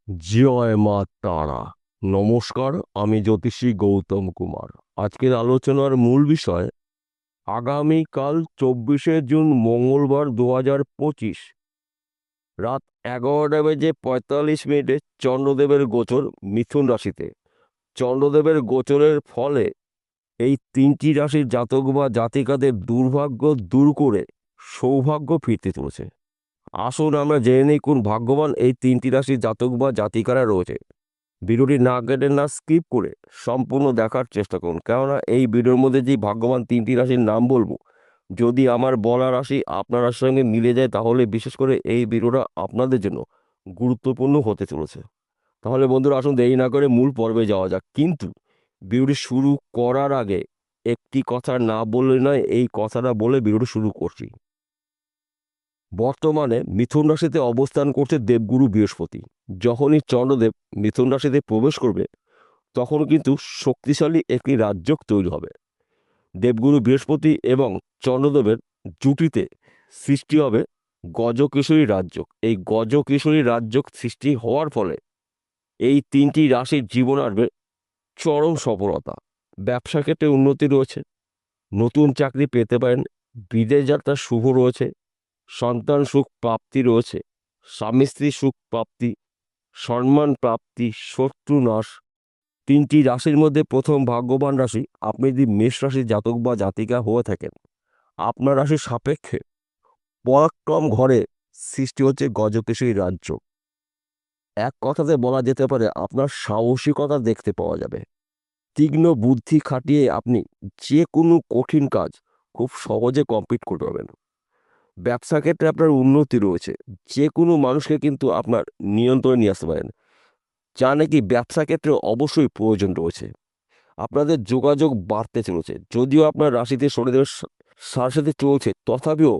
জয় মা তারা। নমস্কার, আমি জ্যোতিষী গৌতম কুমার। আজকের আলোচনার মূল বিষয় আগামীকাল 24শে জুন মঙ্গলবার 2025 রাত 11:45 চন্দ্রদেবের গোচর মিথুন রাশিতে। চন্দ্রদেবের গোচরের ফলে এই তিনটি রাশির জাতক বা জাতিকাদের দুর্ভাগ্য দূর করে সৌভাগ্য ফিরতে চলেছে। আসুন আমরা জেনে নিই কোন ভাগ্যবান এই তিনটি রাশির জাতক বা জাতিকারা রয়েছে। ভিডিওটি না কেটে না স্কিপ করে সম্পূর্ণ দেখার চেষ্টা করুন, কেননা এই ভিডিওর মধ্যে যে ভাগ্যবান তিনটি রাশির নাম বলবো, যদি আমার বলা রাশি আপনার রাশির সঙ্গে মিলে যায় তাহলে বিশেষ করে এই ভিডিওটা আপনাদের জন্য গুরুত্বপূর্ণ হতে চলেছে। তাহলে বন্ধুরা, আসুন দেরি না করে মূল পর্বে যাওয়া যাক। কিন্তু ভিডিওটি শুরু করার আগে একটি কথা না বললে নয়, এই কথাটা বলে ভিডিওটি শুরু করছি। বর্তমানে মিথুন রাশিতে অবস্থান করছে দেবগুরু বৃহস্পতি। যখনই চন্দ্রদেব মিথুন রাশিতে প্রবেশ করবে তখন কিন্তু শক্তিশালী একটি রাজযোগ তৈরি হবে। দেবগুরু বৃহস্পতি এবং চন্দ্রদেবের জুটিতে সৃষ্টি হবে গজকেশরী রাজযোগ। এই গজকেশরী রাজযোগ সৃষ্টি হওয়ার ফলে এই তিনটি রাশির জীবন আসবে চরম সফলতা। ব্যবসা ক্ষেত্রে উন্নতি রয়েছে, নতুন চাকরি পেতে পারেন, বিদেশ যাত্রা শুভ রয়েছে, সন্তান সুখ প্রাপ্তি রয়েছে, স্বামী স্ত্রী সুখ প্রাপ্তি, সম্মান প্রাপ্তি, শত্রু নাশ। তিনটি রাশির মধ্যে প্রথম ভাগ্যবান রাশি আপনি যদি মেষ রাশির জাতক বা জাতিকা হয়ে থাকেন, আপনার রাশির সাপেক্ষে পরাক্রম ঘরে সৃষ্টি হচ্ছে গজকেশরী রাজ্য। এক কথাতে বলা যেতে পারে আপনার সাহসিকতা দেখতে পাওয়া যাবে। তীক্ষ্ণ বুদ্ধি খাটিয়ে আপনি যে কোনো কঠিন কাজ খুব সহজে কমপ্লিট করতে পারবেন। ব্যবসা ক্ষেত্রে আপনার উন্নতি রয়েছে, যে কোনো মানুষকে কিন্তু আপনার নিয়ন্ত্রণে নিয়ে আসতে পারেন, যা নাকি ব্যবসা ক্ষেত্রে অবশ্যই প্রয়োজন রয়েছে। আপনাদের যোগাযোগ বাড়তে চলেছে। যদিও আপনার রাশিতে শনিদেবের সাথে চলছে, তথাপিও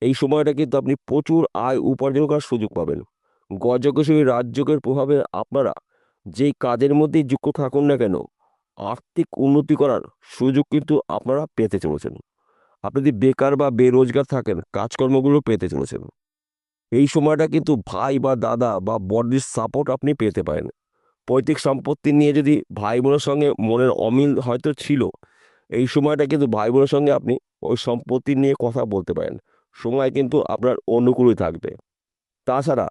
এই সময়টা কিন্তু আপনি প্রচুর আয় উপার্জন করার সুযোগ পাবেন। গজকেশরী রাজযোগের প্রভাবে আপনারা যেই কাজের মধ্যেই যুক্ত থাকুন না কেন, আর্থিক উন্নতি করার সুযোগ কিন্তু আপনারা পেতে চলেছেন। আপনি যদি বেকার বা বেরোজগার থাকেন, কাজকর্মগুলো পেতে চলেছেন। এই সময়টা কিন্তু ভাই বা দাদা বা বড়দের সাপোর্ট আপনি পেতে পারেন। পৈতৃক সম্পত্তি নিয়ে যদি ভাই বোনের সঙ্গে মনের অমিল হয়তো ছিল, এই সময়টা কিন্তু ভাই বোনের সঙ্গে আপনি ওই সম্পত্তি নিয়ে কথা বলতে পারেন। সময় কিন্তু আপনার অনুকূলই থাকবে। তাছাড়া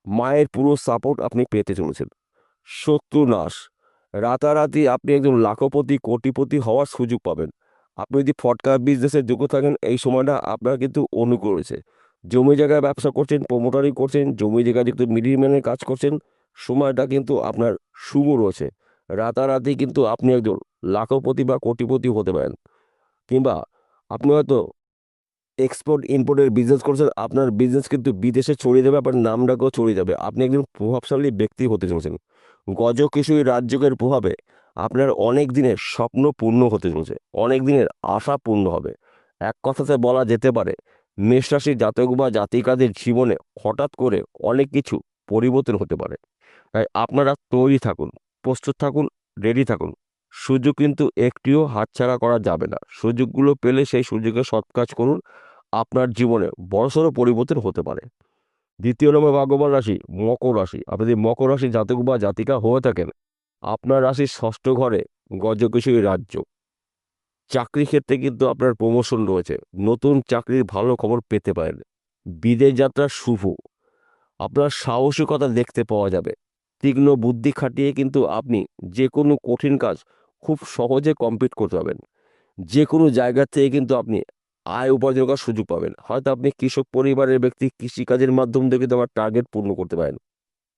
মায়ের পুরো সাপোর্ট আপনি পেতে চলেছেন। শত্রু নাশ, রাতারাতি আপনি একজন লাখপতি কোটিপতি হওয়ার সুযোগ পাবেন। আপনি যদি ফটকা বিজনেসে যুক্ত থাকেন, এই সময়টা আপনার কিন্তু অনুকূল রয়েছে। জমি জায়গায় ব্যবসা করছেন, প্রমোটারি করছেন, জমি জায়গায় যুক্ত মিডিলম্যানের কাজ করছেন, সময়টা কিন্তু আপনার শুভ রয়েছে। রাতারাতি কিন্তু আপনি একজন লাখপতি বা কোটিপতি হতে পারেন। কিংবা আপনি হয়তো এক্সপোর্ট ইম্পোর্টের বিজনেস করছেন, আপনার বিজনেস কিন্তু বিদেশে ছড়িয়ে যাবে, আপনার নামটাকেও ছড়িয়ে যাবে। আপনি একজন প্রভাবশালী ব্যক্তি হতে চলেছেন। গজকেশরী রাজযোগের প্রভাবে আপনার অনেক দিনের স্বপ্ন পূর্ণ হতে চলেছে, অনেক দিনের আশা পূর্ণ হবে। এক কথাতে বলা যেতে পারে মেষ রাশির জাতক বা জাতিকাদের জীবনে হঠাৎ করে অনেক কিছু পরিবর্তন হতে পারে। তাই আপনারা তৈরি থাকুন, প্রস্তুত থাকুন, রেডি থাকুন। সুযোগ কিন্তু একটিও হাতছাড়া করা যাবে না। সুযোগগুলো পেলে সেই সুযোগে সৎ কাজ করুন, আপনার জীবনে বড়সড় পরিবর্তন হতে পারে। দ্বিতীয় নম্বর ভাগ্যবান রাশি মকর রাশি। আপনি যদি মকর রাশি জাতক বা জাতিকা হয়ে থাকেন, আপনার রাশির ষষ্ঠ ঘরে গজকেশরী রাজ্য। চাকরি ক্ষেত্রে কিন্তু আপনার প্রমোশন রয়েছে, নতুন চাকরির ভালো খবর পেতে পারেন। বিদেশ যাত্রা শুভ, আপনার সাহসিকতা দেখতে পাওয়া যাবে। তীক্ষ্ণ বুদ্ধি খাটিয়ে কিন্তু আপনি যে কোনো কঠিন কাজ খুব সহজে কমপ্লিট করতে পারবেন। যে কোনো জায়গা থেকে কিন্তু আপনি আয় উপার্জন করার সুযোগ পাবেন। হয়তো আপনি কৃষক পরিবারের ব্যক্তি, কৃষিকাজের মাধ্যম থেকে কিন্তু আমার টার্গেট পূর্ণ করতে পারেন।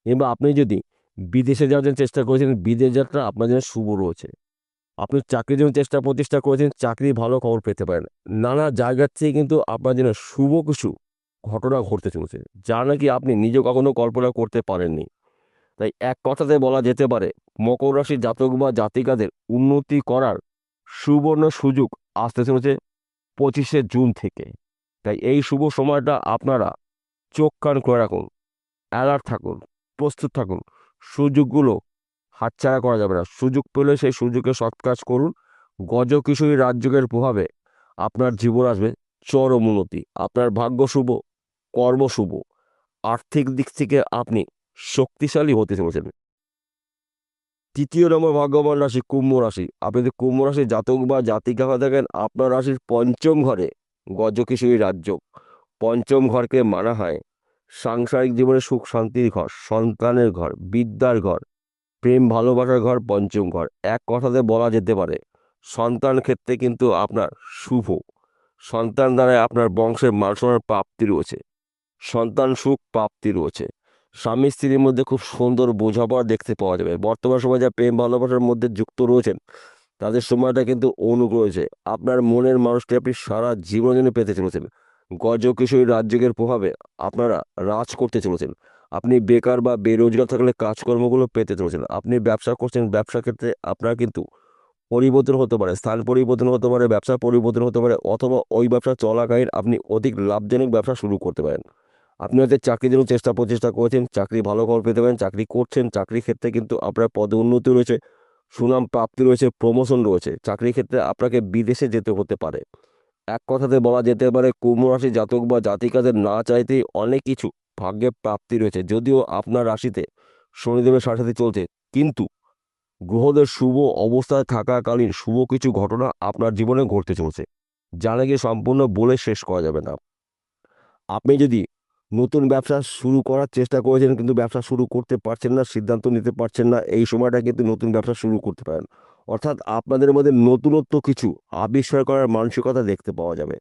কিংবা আপনি যদি বিদেশে যাওয়ার জন্য চেষ্টা করেছেন, বিদেশ যাত্রা আপনার জন্য শুভ রয়েছে। আপনি চাকরির জন্য প্রচেষ্টা করেছেন, চাকরি ভালো খবর পেতে পারেন। নানা জায়গার থেকে কিন্তু আপনার জন্য শুভ কিছু ঘটনা ঘটতে চলেছে, যা নাকি আপনি নিজে কখনো কল্পনা করতে পারেননি। তাই এক কথাতে বলা যেতে পারে মকর রাশির জাতক বা জাতিকাদের উন্নতি করার সুবর্ণ সুযোগ আসতে চলেছে 25শে জুন থেকে। তাই এই শুভ সময়টা আপনারা চোখ কান করে রাখুন, অ্যালার্ট থাকুন, প্রস্তুত থাকুন। সুযোগগুলো হাতছাড়া করা যাবে না। সুযোগ পেলে সেই সুযোগে সৎ কাজ করুন। গজকিশোরী রাজযোগের প্রভাবে আপনার জীবন আসবে চরম উন্নতি। আপনার ভাগ্য শুভ, কর্ম শুভ। আর্থিক দিক থেকে আপনি শক্তিশালী হতে চলেছেন। ৩য় নম্বর ভাগ্যবান রাশি কুম্ভ রাশি। আপনি যদি কুম্ভ রাশির জাতক বা জাতিকা হয়ে থাকেন, আপনার রাশির পঞ্চম ঘরে গজকেশরী রাজযোগ। পঞ্চম ঘরকে মানা হয় সাংসারিক জীবনে সুখ শান্তির ঘর, সন্তানের ঘর, বিদ্যার ঘর, প্রেম ভালোবাসার ঘর। পঞ্চম ঘর এক কথাতে বলা যেতে পারে সন্তান ক্ষেত্রে কিন্তু আপনার শুভ। সন্তান দ্বারা আপনার বংশের মান-সম্মানের প্রাপ্তি রয়েছে, সন্তান সুখ প্রাপ্তি রয়েছে। স্বামী স্ত্রীর মধ্যে খুব সুন্দর বোঝাপড়া দেখতে পাওয়া যাবে। বর্তমান সময়ে যা প্রেম ভালোবাসার মধ্যে যুক্ত রয়েছেন তাদের সময়টা কিন্তু অনুকূল রয়েছে। আপনার মনের মানুষটি আপনি সারা জীবনের জন্য পেতে চলেছেন। গজকেশরী রাজযোগের প্রভাবে আপনারা রাজ করতে চলেছেন। আপনি বেকার বা বেরোজগার থাকলে কাজকর্মগুলো পেতে চলেছেন। আপনি ব্যবসা করছেন, ব্যবসা ক্ষেত্রে আপনার কিন্তু পরিবর্তন হতে পারে, স্থান পরিবর্তন হতে পারে, ব্যবসা পরিবর্তন হতে পারে, অথবা ওই ব্যবসা চলাকালীন আপনি অধিক লাভজনক ব্যবসা শুরু করতে পারেন। আপনি হয়তো চাকরির জন্য প্রচেষ্টা করেছেন, চাকরি ভালো খবর পেতে পারেন, চাকরি করছেন, চাকরির ক্ষেত্রে কিন্তু আপনার পদোন্নতি রয়েছে, সুনাম প্রাপ্তি রয়েছে, প্রমোশন রয়েছে। চাকরির ক্ষেত্রে আপনাকে বিদেশে যেতে হতে পারে। এক কথাতে বলা যেতে পারে কুম্ভ রাশি জাতক বা জাতিকাদের না চাইতেই অনেক কিছু ভাগ্যের প্রাপ্তি রয়েছে। যদিও আপনার রাশিতে শনিদেবের সাথে চলছে, কিন্তু গ্রহদের শুভ অবস্থায় থাকাকালীন শুভ কিছু ঘটনা আপনার জীবনে ঘটতে চলছে, যা নাকি সম্পূর্ণ বলে শেষ করা যাবে না। আপনি যদি নতুন ব্যবসা শুরু করার চেষ্টা করেছেন কিন্তু ব্যবসা শুরু করতে পারছেন না, সিদ্ধান্ত নিতে পারছেন না, এই সময়টা কিন্তু নতুন ব্যবসা শুরু করতে পারেন। অর্থাৎ আপনাদের মধ্যে নতুনত্ব কিছু আবিষ্কার করার মানসিকতা দেখতে পাওয়া যাবে।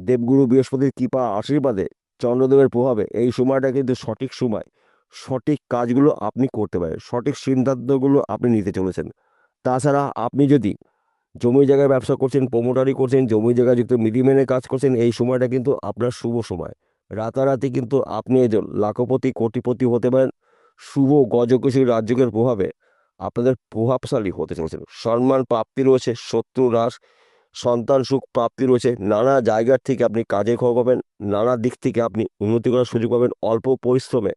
দেবগুরু বৃহস্পতির কৃপা আশীর্বাদে, চন্দ্রদেবের প্রভাবে এই সময়টা কিন্তু সঠিক সময়, সঠিক কাজগুলো আপনি করতে পারেন, সঠিক সিদ্ধান্তগুলো আপনি নিতে চলেছেন। তাছাড়া আপনি যদি জমি জায়গায় ব্যবসা করছেন, প্রমোটারি করছেন, জমি জায়গায় যুক্ত মিডিলম্যানের কাজ করছেন, এই সময়টা কিন্তু আপনার শুভ সময়। রাতারাতি কিন্তু আপনি একজন লাখপতি কোটিপতি হতে পারেন। শুভ গজকেশরী রাজযোগের প্রভাবে আপনাদের প্রভাবশালী হতে চলেছেন। সম্মান প্রাপ্তি রয়েছে, শত্রু হ্রাস, সন্তান সুখ প্রাপ্তি রয়েছে। নানা জায়গার থেকে আপনি কাজের খবর পাবেন, নানা দিক থেকে আপনি উন্নতি করার সুযোগ পাবেন। অল্প পরিশ্রমে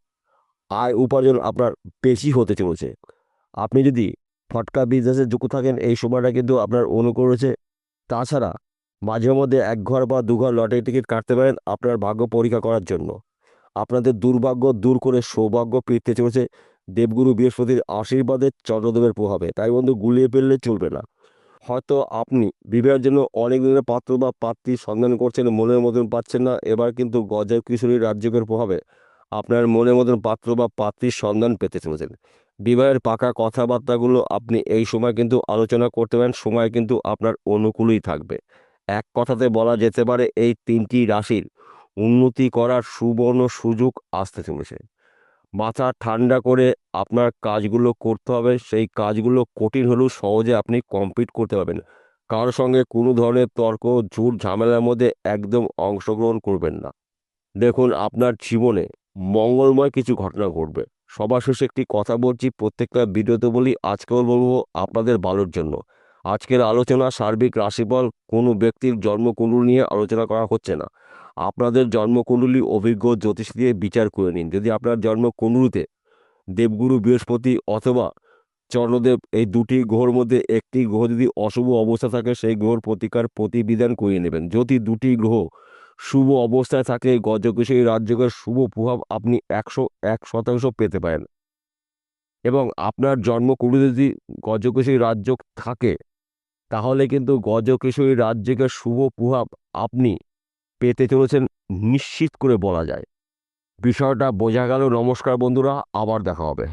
আয় উপার্জন আপনার বেশি হতে চলেছে। আপনি যদি ফটকা বিজনেসে যুক্ত থাকেন, এই সময়টা কিন্তু আপনার অনুকূল রয়েছে। তাছাড়া মাঝে মধ্যে এক ঘর বা দু ঘর লটারি টিকিট কাটতে পারেন আপনার ভাগ্য পরীক্ষা করার জন্য। আপনাদের দুর্ভাগ্য দূর করে সৌভাগ্য ফিরতে চলেছে দেবগুরু বৃহস্পতির আশীর্বাদে, চন্দ্রদেবের প্রভাবে। তাই বন্ধু, গুলিয়ে ফেললে চলবে না। হয়তো আপনি বিবাহের জন্য অনেক দিনের পাত্র বা পাত্রীর সন্ধান করছেন, মনের মতন পাচ্ছেন না। এবার কিন্তু গজকেশরী রাজযোগের প্রভাবে আপনার মনের মতন পাত্র বা পাত্রীর সন্ধান পেতে চলেছেন। বিবাহের পাকা কথাবার্তাগুলো আপনি এই সময় কিন্তু আলোচনা করতে পারেন, সময় কিন্তু আপনার অনুকূলেই থাকবে। এক কথাতে বলা যেতে পারে এই 3টি রাশির উন্নতি করার সুবর্ণ সুযোগ আসতে চলেছে। মাথা ঠান্ডা করে আপনার কাজগুলো করতে হবে। সেই কাজগুলো কঠিন হলেও সহজে আপনি কমপ্লিট করতে পারবেন। কারোর সঙ্গে কোনো ধরনের তর্ক, ঝুট, ঝামেলার মধ্যে একদম অংশগ্রহণ করবেন না। দেখুন, আপনার জীবনে মঙ্গলময় কিছু ঘটনা ঘটবে। সবার শেষে একটি কথা বলছি, প্রত্যেকটা ভিডিওতে বলি, আজকেও বলবো আপনাদের ভালোর জন্য। আজকের আলোচনা সার্বিক রাশিফল, কোনো ব্যক্তির জন্মকুণ্ডলী নিয়ে আলোচনা করা হচ্ছে না। আপনাদের জন্মকুণ্ডলী অভিজ্ঞ জ্যোতিষ দিয়ে বিচার করে নিন। যদি আপনার জন্মকুণ্ডলীতে দেবগুরু বৃহস্পতি অথবা চন্দ্রদেব, এই দুটি গ্রহের মধ্যে একটি গ্রহ যদি অশুভ অবস্থা থাকে, সেই গ্রহর প্রতিকার প্রতিবিধান করিয়ে নেবেন। যদি দুটি গ্রহ শুভ অবস্থায় থাকে, গজকেশরী রাজযোগের শুভ প্রভাব আপনি 101% পেতে পারেন। এবং আপনার জন্মকুণ্ডলীতে যদি গজকেশরী রাজযোগ থাকে, তাহলে কিন্তু গজকেশরী রাজযোগের শুভ প্রভাব আপনি পেতে চলেছেন নিশ্চিত করে বলা যায়। বিষয়টা বোঝা গেল। নমস্কার বন্ধুরা, আবার দেখা হবে।